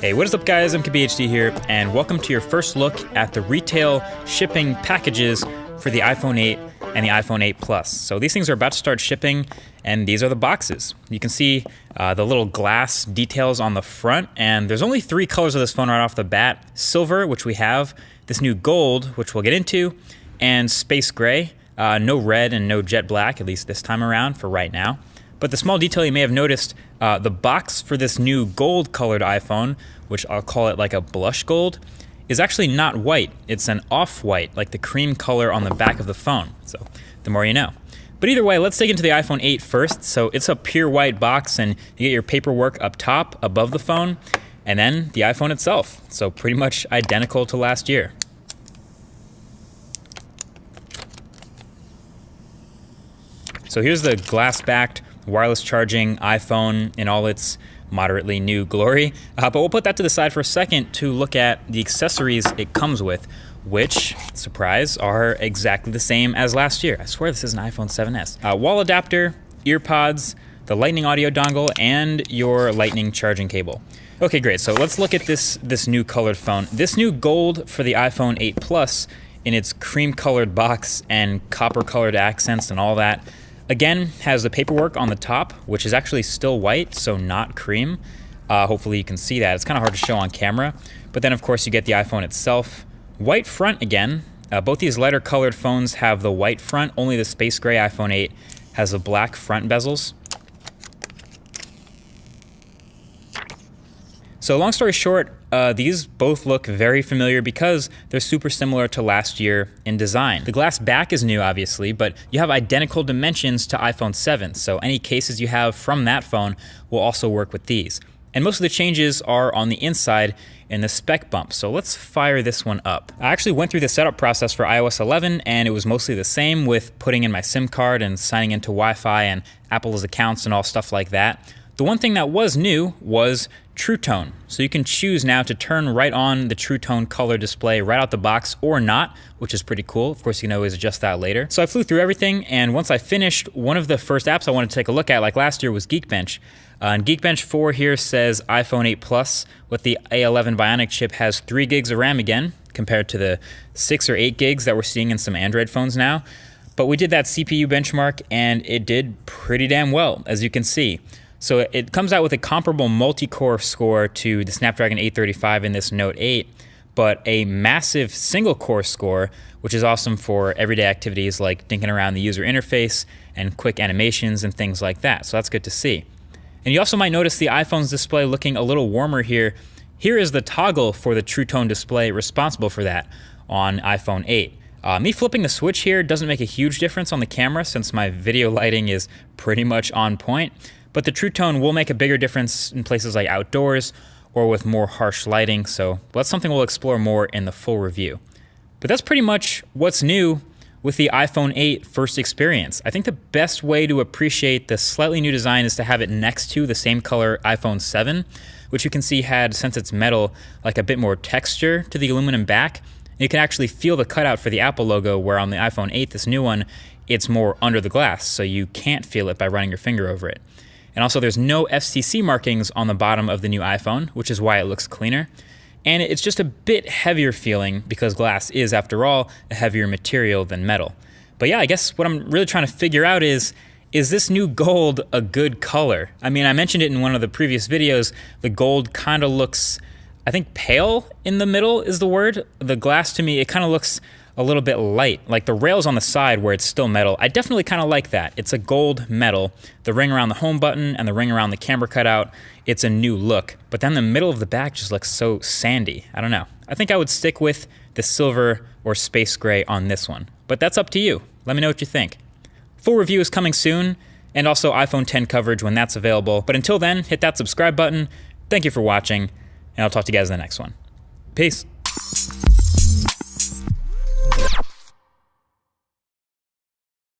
Hey, what is up guys, MKBHD here, and welcome to your first look at the retail shipping packages for the iPhone 8 and the iPhone 8 Plus. So these things are about to start shipping, and these are the boxes. You can see the little glass details on the front, and there's only 3 colors of this phone right off the bat. Silver, which we have, this new gold, which we'll get into, and space gray. No red and no jet black, at least this time around for right now. But the small detail you may have noticed, the box for this new gold colored iPhone, which I'll call it like a blush gold, is actually not white. It's an off-white, like the cream color on the back of the phone. So the more you know. But either way, let's dig into the iPhone 8 first. So it's a pure white box, and you get your paperwork up top above the phone, and then the iPhone itself. So pretty much identical to last year. So here's the glass-backed wireless charging iPhone in all its moderately new glory. But we'll put that to the side for a second to look at the accessories it comes with, which, surprise, are exactly the same as last year. I swear this is an iPhone 7S. Wall adapter, ear pods, the Lightning audio dongle, and your Lightning charging cable. Okay, great. So let's look at this new colored phone. This new gold for the iPhone 8 Plus in its cream-colored box and copper-colored accents and all that, again, has the paperwork on the top, which is actually still white, so not cream. Hopefully you can see that. It's kind of hard to show on camera. But then, of course, you get the iPhone itself. White front again. Both these lighter colored phones have the white front. Only the space gray iPhone 8 has the black front bezels. So long story short, these both look very familiar because they're super similar to last year in design. The glass back is new, obviously, but you have identical dimensions to iPhone 7, so any cases you have from that phone will also work with these. And most of the changes are on the inside in the spec bump, so let's fire this one up. I actually went through the setup process for iOS 11, and it was mostly the same with putting in my SIM card and signing into Wi-Fi and Apple's accounts and all stuff like that. The one thing that was new was True Tone. So you can choose now to turn right on the True Tone color display right out the box or not, which is pretty cool. Of course, you can always adjust that later. So I flew through everything, and once I finished, one of the first apps I wanted to take a look at, like last year, was Geekbench. And Geekbench 4 here says iPhone 8 Plus with the A11 Bionic chip has 3 gigs of RAM again, compared to the 6 or 8 gigs that we're seeing in some Android phones now. But we did that CPU benchmark, and it did pretty damn well, as you can see. So it comes out with a comparable multi-core score to the Snapdragon 835 in this Note 8, but a massive single-core score, which is awesome for everyday activities like dinking around the user interface and quick animations and things like that. So that's good to see. And you also might notice the iPhone's display looking a little warmer here. Here is the toggle for the True Tone display responsible for that on iPhone 8. Me flipping the switch here doesn't make a huge difference on the camera since my video lighting is pretty much on point. But the True Tone will make a bigger difference in places like outdoors or with more harsh lighting, so that's something we'll explore more in the full review. But that's pretty much what's new with the iPhone 8 first experience. I think the best way to appreciate the slightly new design is to have it next to the same color iPhone 7, which you can see had, since it's metal, like a bit more texture to the aluminum back. You can actually feel the cutout for the Apple logo, where on the iPhone 8, this new one, it's more under the glass, so you can't feel it by running your finger over it. And also there's no FCC markings on the bottom of the new iPhone, which is why it looks cleaner. And it's just a bit heavier feeling because glass is, after all, a heavier material than metal. But yeah, I guess what I'm really trying to figure out is this new gold a good color? I mean, I mentioned it in one of the previous videos. The gold kind of looks, I think pale in the middle is the word. The glass to me, it kind of looks a little bit light, like the rails on the side where it's still metal. I definitely kind of like that. It's a gold metal. The ring around the home button and the ring around the camera cutout, it's a new look. But then the middle of the back just looks so sandy. I don't know. I think I would stick with the silver or space gray on this one. But that's up to you. Let me know what you think. Full review is coming soon, and also iPhone 10 coverage when that's available. But until then, hit that subscribe button. Thank you for watching, and I'll talk to you guys in the next one. Peace.